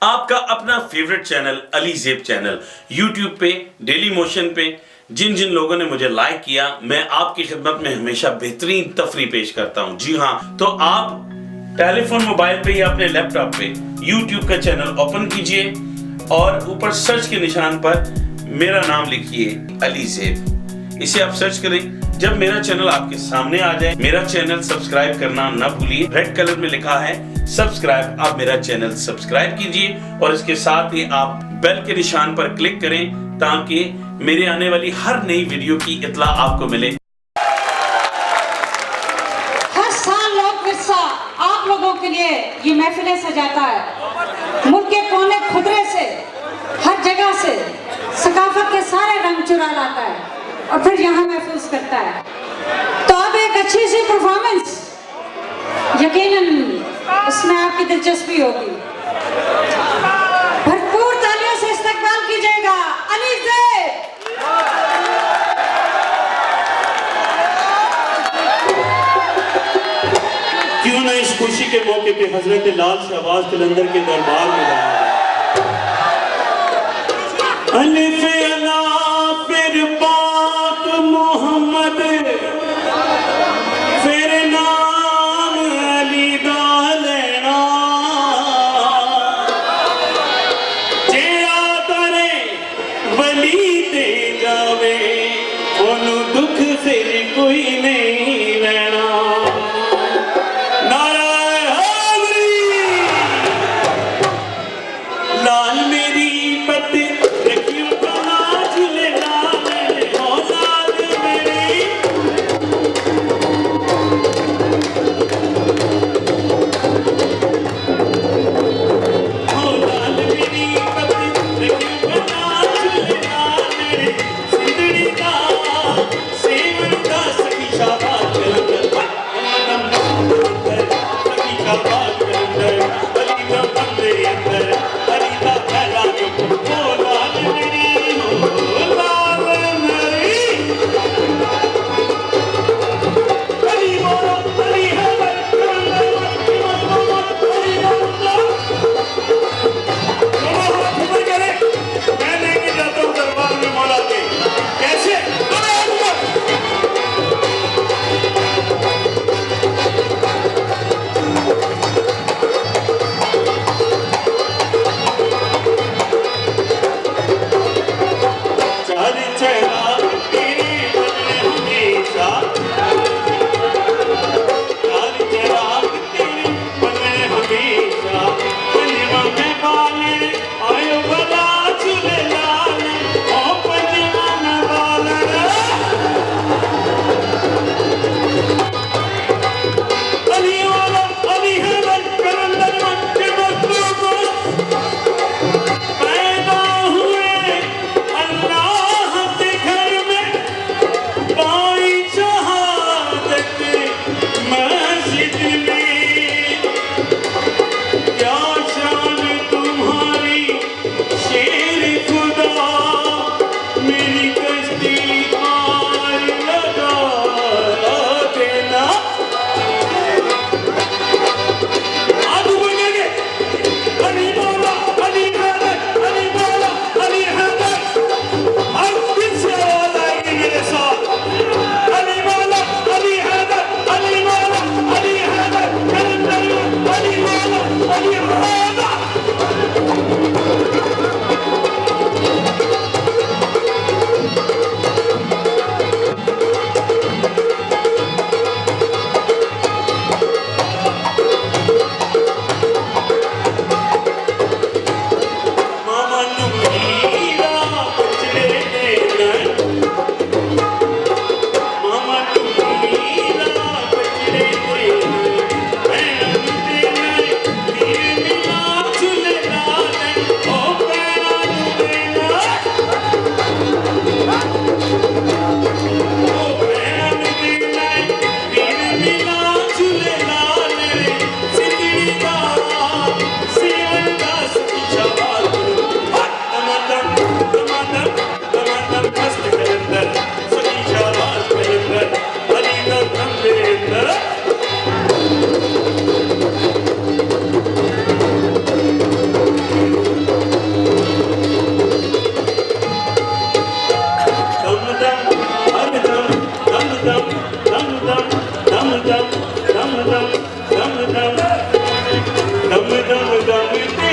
आपका अपना favourite channel Ali ज़ेब channel YouTube पे डेली मोशन पे जिन जिन लोगों ने मुझे लाइक किया, मैं आपकी खिदमत में हमेशा बेहतरीन तफरी पेश करता हूं। जी हाँ, तो आप टेलीफोन मोबाइल पे या अपने लैपटॉप पे यूट्यूब का चैनल ओपन कीजिए और ऊपर सर्च के निशान पर मेरा नाम लिखिए अली ज़ेब। इसे आप सर्च करें। जब मेरा चैनल आपके सामने आ जाए, मेरा चैनल सब्सक्राइब करना ना भूलिए। रेड कलर में लिखा है सब्सक्राइब, आप मेरा चैनल सब्सक्राइब कीजिए और इसके साथ ही आप बेल के निशान पर क्लिक करें ताकि मेरे आने वाली हर नई वीडियो की इत्तला आपको मिले। हर साल लोक विरसा आप लोगों के लिए ये महफिलें सजाता है। मुल्क के कोने खुदरे से, हर जगह से सकाफत के सारे रंग चुरा लाता है और फिर यहाँ महफूज करता है। तो अब एक अच्छी सी परफॉर्मेंस, यकीनन उसमें आपकी दिलचस्पी होगी। भरपूर तालियों से इस्तकबाल कीजिएगा अली ज़ेब। क्यों ना इस खुशी के मौके पे हजरत लाल शहबाज कलंदर के दरबार में जाया अलिफ अला फिर पाक मोहम्मद फिर नाम अली दा लेना जे आदरे वली ते जावे ओनू दुख फिर कोई नहीं लेना। लाल मेरी पत रखियो कना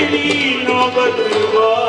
अगली नौबत बार